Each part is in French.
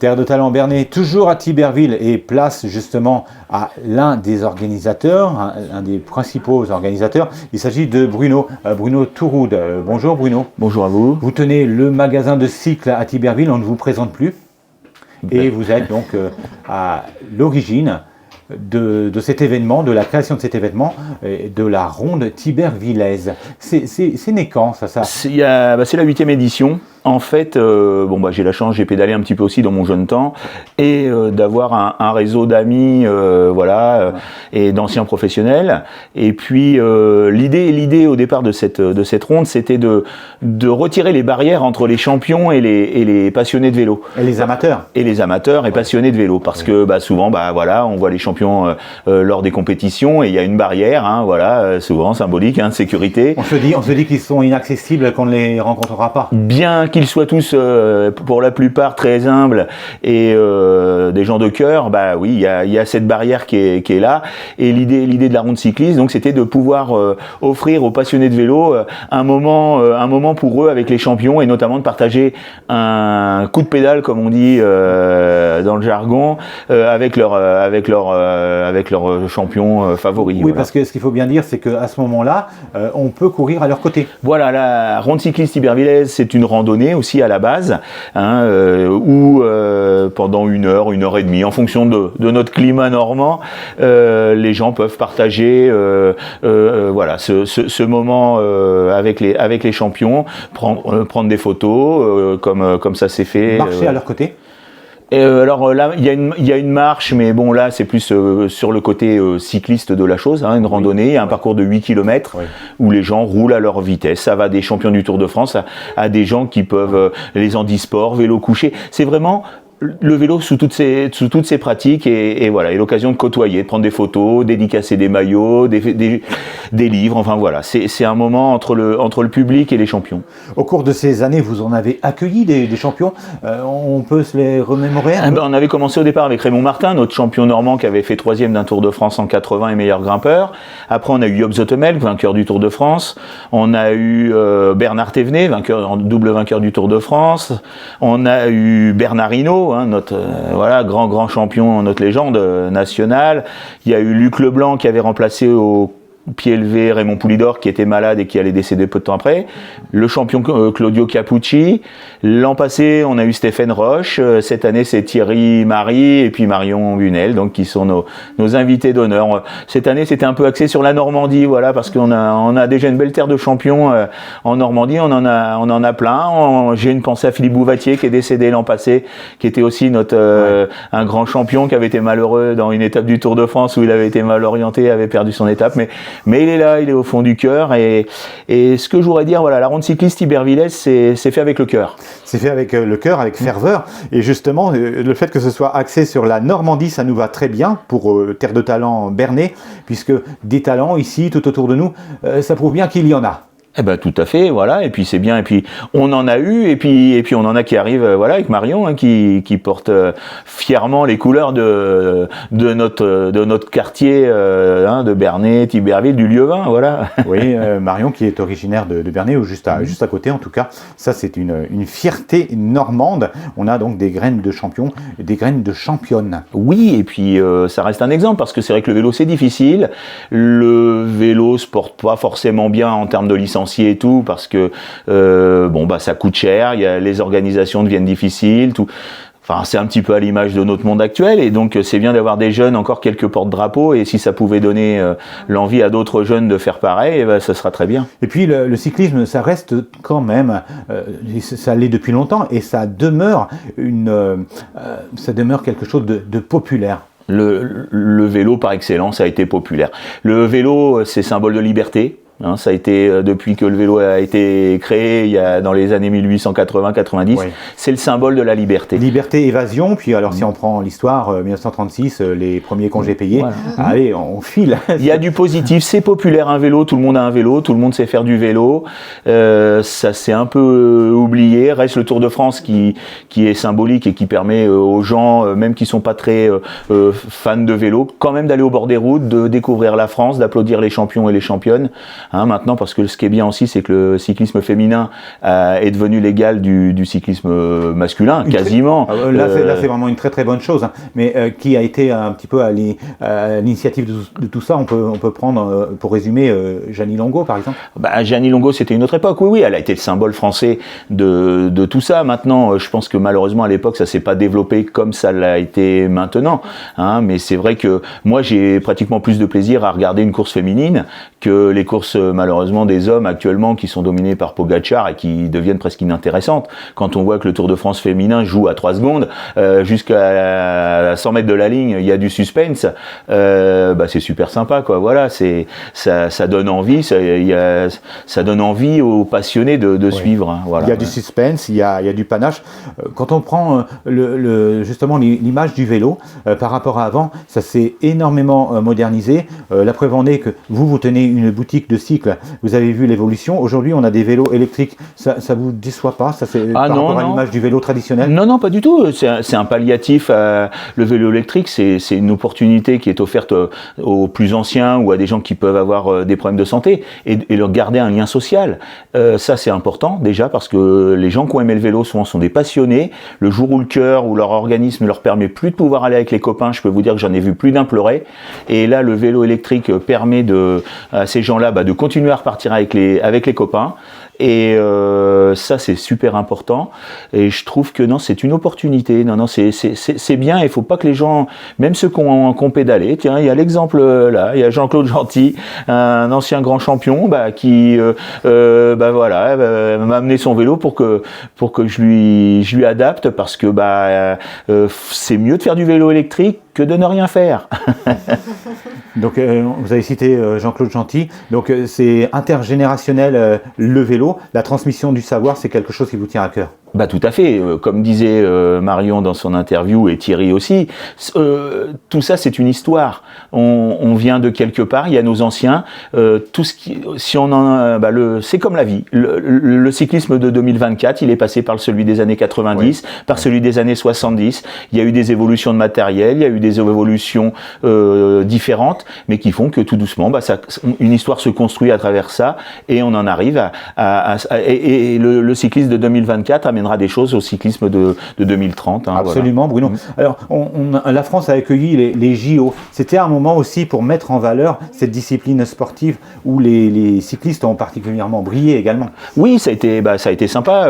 Terre de Talent Bernay, toujours à Tiberville et place justement à l'un des organisateurs, un des principaux organisateurs. Il s'agit de Bruno Touroud. Bonjour Bruno. Bonjour à vous. Vous tenez le magasin de cycle à Tiberville, on ne vous présente plus. Et vous êtes donc à l'origine de cet événement, de la création de cet événement, de la ronde tibervillaise. C'est né quand ça C'est la 8e édition. En fait, j'ai la chance, j'ai pédalé un petit peu aussi dans mon jeune temps, et d'avoir un réseau d'amis, et d'anciens professionnels. Et puis l'idée au départ de cette ronde, c'était de retirer les barrières entre les champions et les passionnés de vélo. Et les amateurs. Et les amateurs et passionnés de vélo, parce que souvent, on voit les champions lors des compétitions et il y a une barrière, souvent symbolique, de sécurité. On se dit qu'ils sont inaccessibles, qu'on ne les rencontrera pas. Bien qu'ils soient tous, pour la plupart, très humbles et des gens de cœur, oui, il y a cette barrière qui est là. Et l'idée de la ronde cycliste, donc, c'était de pouvoir offrir aux passionnés de vélo un moment pour eux avec les champions, et notamment de partager un coup de pédale, comme on dit dans le jargon, avec leur champion favori. Oui, voilà. Parce que ce qu'il faut bien dire, c'est qu'à ce moment-là, on peut courir à leur côté. Voilà, la ronde cycliste tibervillaise, c'est une randonnée aussi à la base, où pendant 1 heure, 1 heure et demie, en fonction de notre climat normand, les gens peuvent partager ce moment avec les champions, prendre des photos, comme ça s'est fait. Marcher à leur côté. Alors là, il y a une marche, mais bon, là, c'est plus sur le côté cycliste de la chose, une randonnée. Il y a un parcours de 8 km où les gens roulent à leur vitesse. Ça va des champions du Tour de France à des gens qui peuvent les handisports, vélo couché. C'est vraiment le vélo sous toutes ses pratiques, et voilà, et l'occasion de côtoyer, de prendre des photos, dédicacer des maillots, des livres, enfin voilà, c'est un moment entre le public et les champions. Au cours de ces années, vous en avez accueilli des champions, on peut se les remémorer un peu. On avait commencé au départ avec Raymond Martin, notre champion normand qui avait fait 3e d'un Tour de France en 80 et meilleur grimpeur. Après, on a eu Job Zoetemelk, vainqueur du Tour de France. On a eu Bernard Thévenet, double vainqueur du Tour de France. On a eu Bernard Hinault, notre grand champion, notre légende nationale. Il y a eu Luc Leblanc qui avait remplacé au pied levé Raymond Poulidor, qui était malade et qui allait décéder peu de temps après. Le champion Claudio Capucci. L'an passé, on a eu Stéphane Roche. Cette année, c'est Thierry Marie et puis Marion Bunel, donc qui sont nos invités d'honneur. Cette année, c'était un peu axé sur la Normandie, parce qu'on a déjà une belle terre de champions en Normandie. On en a plein. J'ai une pensée à Philippe Bouvatier, qui est décédé l'an passé, qui était aussi un grand champion, qui avait été malheureux dans une étape du Tour de France où il avait été mal orienté, avait perdu son étape, mais il est là, il est au fond du cœur, et ce que je voudrais dire, la ronde cycliste tibervillaise, c'est fait avec le cœur. C'est fait avec le cœur, avec ferveur, et justement, le fait que ce soit axé sur la Normandie, ça nous va très bien pour Terre de Talent Bernay, puisque des talents ici, tout autour de nous, ça prouve bien qu'il y en a. Tout à fait, et puis c'est bien, et puis on en a eu, et puis on en a qui arrivent, avec Marion, qui porte fièrement les couleurs de notre quartier, de Bernay, Tiberville, du Lieuvin, Oui, Marion qui est originaire de Bernay, ou juste à côté en tout cas. Ça, c'est une fierté normande. On a donc des graines de champions, des graines de championnes. Oui, et puis ça reste un exemple, parce que c'est vrai que le vélo, c'est difficile. Le vélo se porte pas forcément bien en termes de licence et tout, parce que ça coûte cher, les organisations deviennent difficiles, tout. Enfin, c'est un petit peu à l'image de notre monde actuel, et donc c'est bien d'avoir des jeunes, encore quelques porte-drapeaux, et si ça pouvait donner l'envie à d'autres jeunes de faire pareil, ça sera très bien. Et puis le cyclisme, ça reste quand même, ça l'est depuis longtemps, et ça demeure quelque chose de populaire. Le vélo par excellence a été populaire. Le vélo, c'est symbole de liberté. Ça a été, depuis que le vélo a été créé, dans les années 1880-90, c'est le symbole de la liberté. Liberté, évasion, puis alors si on prend l'histoire, 1936, les premiers congés payés, allez, on file. Il y a du positif, c'est populaire un vélo, tout le monde a un vélo, tout le monde sait faire du vélo, ça s'est un peu oublié, reste le Tour de France qui est symbolique et qui permet aux gens, même qui sont pas très fans de vélo, quand même d'aller au bord des routes, de découvrir la France, d'applaudir les champions et les championnes. maintenant, parce que ce qui est bien aussi, c'est que le cyclisme féminin est devenu l'égal du cyclisme masculin, quasiment. Là, c'est vraiment une très très bonne chose, hein. Mais qui a été un petit peu à l'initiative de tout ça, on peut prendre, pour résumer, Jeannie Longo, par exemple. Jeannie Longo, c'était une autre époque, oui, elle a été le symbole français de tout ça. Maintenant, je pense que malheureusement, à l'époque, ça s'est pas développé comme ça l'a été maintenant, mais c'est vrai que moi, j'ai pratiquement plus de plaisir à regarder une course féminine que les courses, malheureusement, des hommes actuellement qui sont dominés par Pogacar et qui deviennent presque inintéressantes. Quand on voit que le Tour de France féminin joue à 3 secondes, jusqu'à 100 mètres de la ligne, il y a du suspense, c'est super sympa, quoi. Voilà, ça donne envie, ça donne envie aux passionnés de suivre. Hein, voilà. Il y a du suspense, il y a du panache. Quand on prend justement l'image du vélo par rapport à avant, ça s'est énormément modernisé. La preuve en est que vous tenez une boutique de cycles, vous avez vu l'évolution. Aujourd'hui, on a des vélos électriques. Ça vous déçoit pas, ça, par rapport à l'image du vélo traditionnel? Non, pas du tout. C'est un palliatif. Le vélo électrique, c'est une opportunité qui est offerte aux plus anciens ou à des gens qui peuvent avoir des problèmes de santé et leur garder un lien social. Ça, c'est important déjà parce que les gens qui ont aimé le vélo souvent sont des passionnés. Le jour où le cœur ou leur organisme ne leur permet plus de pouvoir aller avec les copains, je peux vous dire que j'en ai vu plus d'un pleurer. Et là, le vélo électrique permet à ces gens-là de continuer à repartir avec les copains. Et ça, c'est super important. Et je trouve que non, c'est une opportunité. Non, c'est bien. Il ne faut pas que les gens, même ceux qui ont pédalé, tiens, il y a l'exemple là, il y a Jean-Claude Gentil, un ancien grand champion, qui m'a amené son vélo pour que je lui adapte parce que c'est mieux de faire du vélo électrique que de ne rien faire. Donc, vous avez cité Jean-Claude Gentil. Donc, c'est intergénérationnel le vélo. La transmission du savoir, c'est quelque chose qui vous tient à cœur. Tout à fait. Comme disait Marion dans son interview et Thierry aussi, tout ça c'est une histoire. On vient de quelque part. Il y a nos anciens. Tout ce qui, si on en, c'est comme la vie. Le cyclisme de 2024, il est passé par celui des années 90, par celui des années 70. Il y a eu des évolutions de matériel, il y a eu des évolutions différentes, mais qui font que tout doucement, une histoire se construit à travers ça, et on en arrive et le cyclisme de 2024 amènera des choses au cyclisme de 2030. Absolument, voilà. Bruno. Alors, la France a accueilli les JO. C'était un moment aussi pour mettre en valeur cette discipline sportive où les cyclistes ont particulièrement brillé également. Oui, ça a été sympa.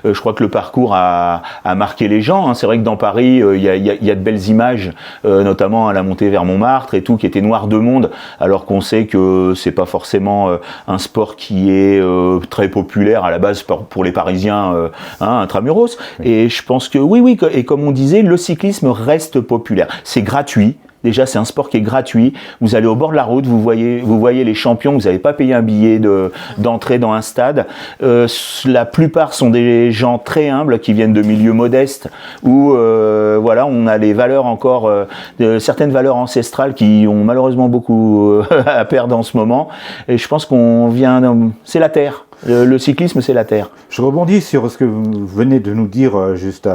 Je crois que le parcours a marqué les gens. C'est vrai que dans Paris, il y a de belles images, notamment à la montée vers Montmartre et tout, qui était noir de monde, alors qu'on sait que c'est pas forcément un sport qui est très populaire à la base pour les Parisiens, intramuros. Oui. Et je pense que oui, et comme on disait, le cyclisme reste populaire. C'est gratuit. Déjà, c'est un sport qui est gratuit. Vous allez au bord de la route, vous voyez les champions, vous n'avez pas payé un billet d'entrée dans un stade. La plupart sont des gens très humbles qui viennent de milieux modestes où on a les valeurs encore, certaines valeurs ancestrales qui ont malheureusement beaucoup à perdre en ce moment. Et je pense c'est la terre. Le cyclisme, c'est la terre. Je rebondis sur ce que vous venez de nous dire juste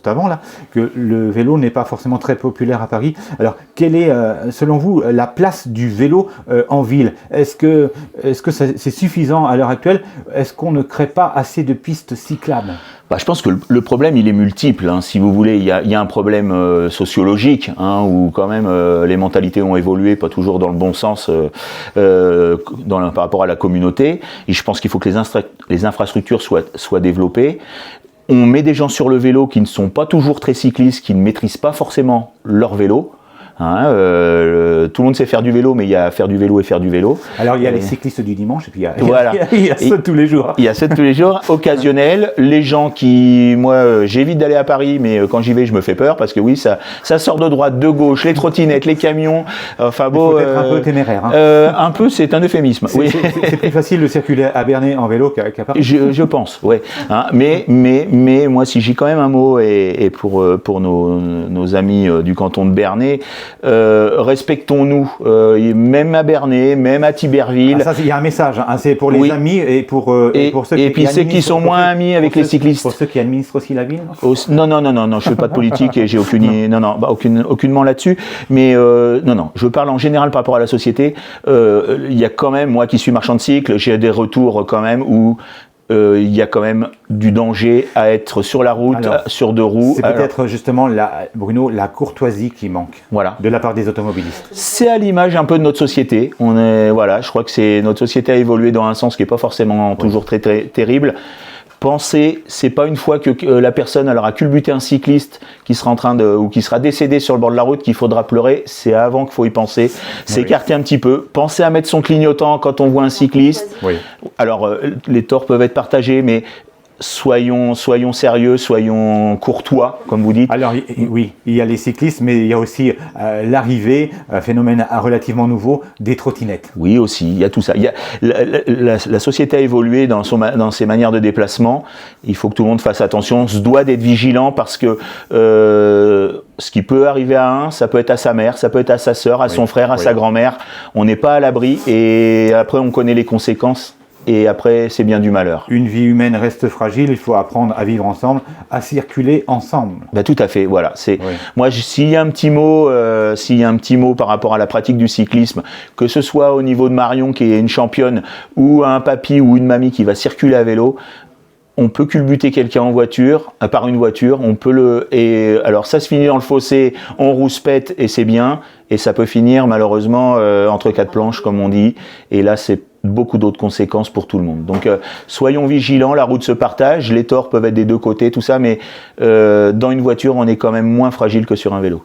avant, là, que le vélo n'est pas forcément très populaire à Paris. Alors, quelle est, selon vous, la place du vélo en ville? Est-ce que c'est suffisant à l'heure actuelle? Est-ce qu'on ne crée pas assez de pistes cyclables? Je pense que le problème, il est multiple. Si vous voulez, il y a un problème sociologique, où quand même les mentalités ont évolué, pas toujours dans le bon sens par rapport à la communauté. Et je pense qu'il faut que les infrastructures soient développées. On met des gens sur le vélo qui ne sont pas toujours très cyclistes, qui ne maîtrisent pas forcément leur vélo. Tout le monde sait faire du vélo, mais il y a faire du vélo et faire du vélo. Alors il y a les cyclistes du dimanche et puis il y a ceux de tous les jours. Il y a ceux de tous les jours, occasionnels. Les gens qui, moi, j'évite d'aller à Paris, mais quand j'y vais, je me fais peur parce que oui, ça sort de droite, de gauche, les trottinettes, les camions. Enfin bon, il faut être un peu téméraire. Un peu, c'est un euphémisme. C'est plus facile de circuler à Bernay en vélo qu'à Paris. Je pense, ouais. Mais moi, si j'ai quand même un mot et pour nos amis du canton de Bernay. respectons-nous, même à Bernay, même à Tiberville. Ça, il y a un message, hein, c'est pour les amis et pour ceux et puis ceux qui sont moins amis avec les cyclistes. Pour ceux qui administrent aussi la ville. Non, je fais pas de politique et j'ai aucunement là-dessus. Mais non, je parle en général par rapport à la société. Il y a quand même, moi qui suis marchand de cycle, j'ai des retours quand même où il y a quand même du danger à être sur la route, sur deux roues. C'est peut-être justement, Bruno, la courtoisie qui manque de la part des automobilistes. C'est à l'image un peu de notre société. Je crois que notre société a évolué dans un sens qui n'est pas forcément toujours très, très terrible. Pensez, c'est pas une fois que la personne aura culbuté un cycliste qui sera ou qui sera décédé sur le bord de la route qu'il faudra pleurer, c'est avant qu'il faut y penser. S'écarter un petit peu, pensez à mettre son clignotant quand on voit un cycliste. Oui. Alors les torts peuvent être partagés, mais soyons sérieux, soyons courtois, comme vous dites. Alors oui, il y a les cyclistes, mais il y a aussi l'arrivée, phénomène relativement nouveau, des trottinettes. Oui, aussi, il y a tout ça. La société a évolué dans ses manières de déplacement. Il faut que tout le monde fasse attention. On se doit d'être vigilant parce que ce qui peut arriver à un, ça peut être à sa mère, ça peut être à sa sœur, à son frère, à sa grand-mère. On n'est pas à l'abri et après on connaît les conséquences. Et après, c'est bien du malheur. Une vie humaine reste fragile, il faut apprendre à vivre ensemble, à circuler ensemble. Tout à fait, voilà. Moi, s'il y a un petit mot par rapport à la pratique du cyclisme, que ce soit au niveau de Marion qui est une championne, ou un papy ou une mamie qui va circuler à vélo, on peut culbuter quelqu'un par une voiture, et alors ça se finit dans le fossé, on rouspète et c'est bien, et ça peut finir malheureusement entre quatre planches comme on dit, et là c'est beaucoup d'autres conséquences pour tout le monde. Donc soyons vigilants, la route se partage, les torts peuvent être des deux côtés, tout ça, mais dans une voiture on est quand même moins fragile que sur un vélo.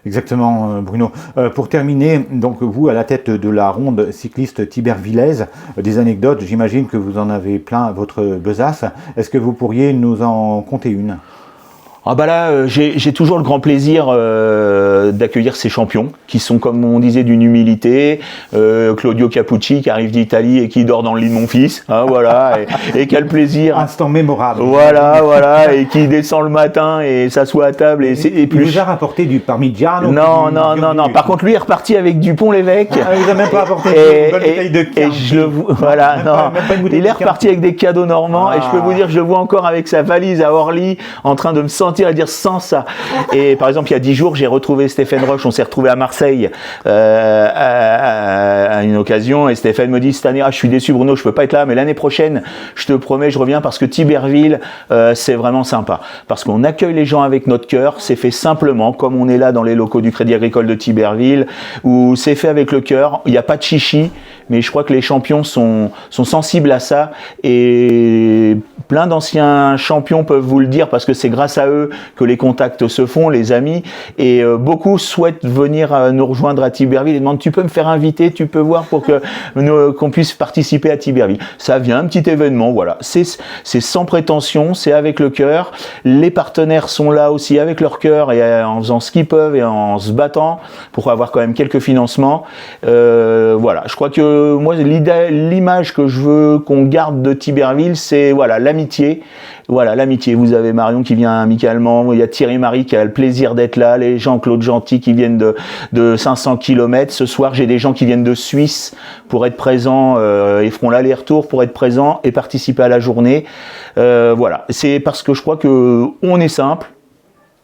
Exactement, Bruno. Pour terminer, donc vous, à la tête de la ronde cycliste tibervillaise, des anecdotes, j'imagine que vous en avez plein votre besace. Est-ce que vous pourriez nous en conter une ? J'ai toujours le grand plaisir d'accueillir ces champions qui sont, comme on disait, d'une humilité. Claudio Capucci qui arrive d'Italie et qui dort dans le lit de mon fils, et qui a le plaisir. Instant mémorable. Voilà, et qui descend le matin et s'assoit à table. Il vous a rapporté du Parmigiano. Non. Par contre, lui est reparti avec du Pont-l'Évêque. Il vous a même pas apporté une bonne bouteille de Quin. Il est reparti avec des cadeaux normands et je peux vous dire, je le vois encore avec sa valise à Orly en train de me sentir à dire sans ça. Et par exemple, il y a 10 jours, j'ai retrouvé Stéphane Roche, on s'est retrouvé à Marseille à une occasion, et Stéphane me dit cette année, je suis déçu Bruno, je peux pas être là, mais l'année prochaine, je te promets, je reviens parce que Tiberville, c'est vraiment sympa. Parce qu'on accueille les gens avec notre cœur, c'est fait simplement, comme on est là dans les locaux du Crédit Agricole de Tiberville, où c'est fait avec le cœur, il n'y a pas de chichi, mais je crois que les champions sont sensibles à ça, et plein d'anciens champions peuvent vous le dire parce que c'est grâce à eux que les contacts se font, les amis, et beaucoup souhaitent venir nous rejoindre à Tiberville et demandent, tu peux me faire inviter, tu peux voir pour qu'on puisse participer à Tiberville. Ça vient, un petit événement, voilà. C'est sans prétention, c'est avec le cœur. Les partenaires sont là aussi avec leur cœur et en faisant ce qu'ils peuvent et en se battant pour avoir quand même quelques financements. Voilà, je crois que moi, l'image que je veux qu'on garde de Tiberville, c'est l'amitié. Voilà, l'amitié. Vous avez Marion qui vient amicalement, il y a Thierry Marie qui a le plaisir d'être là, les Jean-Claude Gentil qui viennent de 500 km. Ce soir, j'ai des gens qui viennent de Suisse pour être présents et feront l'aller-retour pour être présents et participer à la journée. Voilà, c'est parce que je crois que on est simple.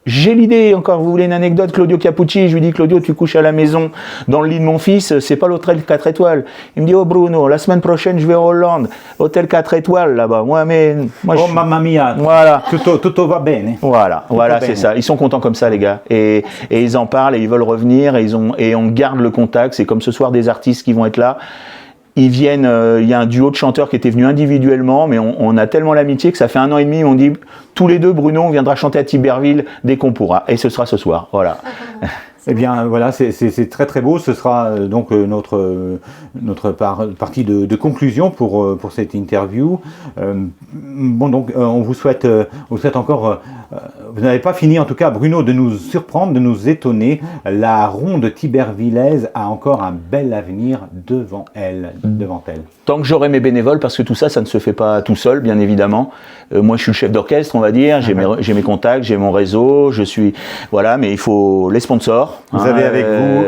J'ai l'idée, encore, vous voulez une anecdote, Claudio Capucci, je lui dis, Claudio, tu couches à la maison dans le lit de mon fils, c'est pas l'hôtel 4 étoiles. Il me dit, oh Bruno, la semaine prochaine, je vais en Hollande, hôtel 4 étoiles là-bas. Mamma mia, voilà. Tutto va bene. Voilà, c'est ça. Ils sont contents comme ça, les gars. Et ils en parlent et ils veulent revenir et on garde le contact. C'est comme ce soir des artistes qui vont être là. Ils viennent, il y a un duo de chanteurs qui était venu individuellement, mais on a tellement l'amitié que ça fait 1 an et demi, on dit tous les deux, Bruno, on viendra chanter à Tiberville dès qu'on pourra. Et ce sera ce soir, voilà. Eh bien voilà, c'est très très beau. Ce sera donc notre partie de conclusion pour cette interview. On vous souhaite encore. Vous n'avez pas fini en tout cas, Bruno, de nous surprendre, de nous étonner. La ronde tibervillaise a encore un bel avenir devant elle. Tant que j'aurai mes bénévoles, parce que tout ça, ça ne se fait pas tout seul, bien évidemment. Moi, je suis le chef d'orchestre, on va dire. J'ai mes contacts, j'ai mon réseau, mais il faut les sponsors. sponsors. Vous avez avec vous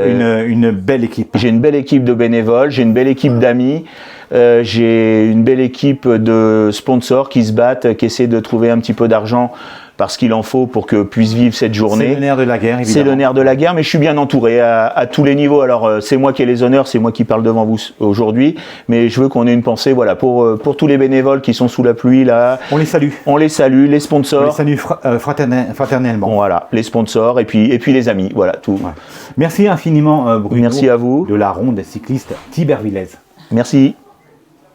une belle équipe. J'ai une belle équipe de bénévoles, j'ai une belle équipe d'amis, j'ai une belle équipe de sponsors qui se battent, qui essaient de trouver un petit peu d'argent parce qu'il en faut pour que puisse vivre cette journée. C'est le nerf de la guerre, évidemment. C'est le nerf de la guerre, mais je suis bien entouré à tous les niveaux. Alors, c'est moi qui ai les honneurs, c'est moi qui parle devant vous aujourd'hui, mais je veux qu'on ait une pensée, voilà, pour tous les bénévoles qui sont sous la pluie, là. On les salue. On les salue, les sponsors. On les salue fraternellement. Bon, voilà, les sponsors et puis les amis, voilà, tout. Ouais. Merci infiniment, Bruno. Merci à vous. De la ronde cycliste Thibervillaise. Merci.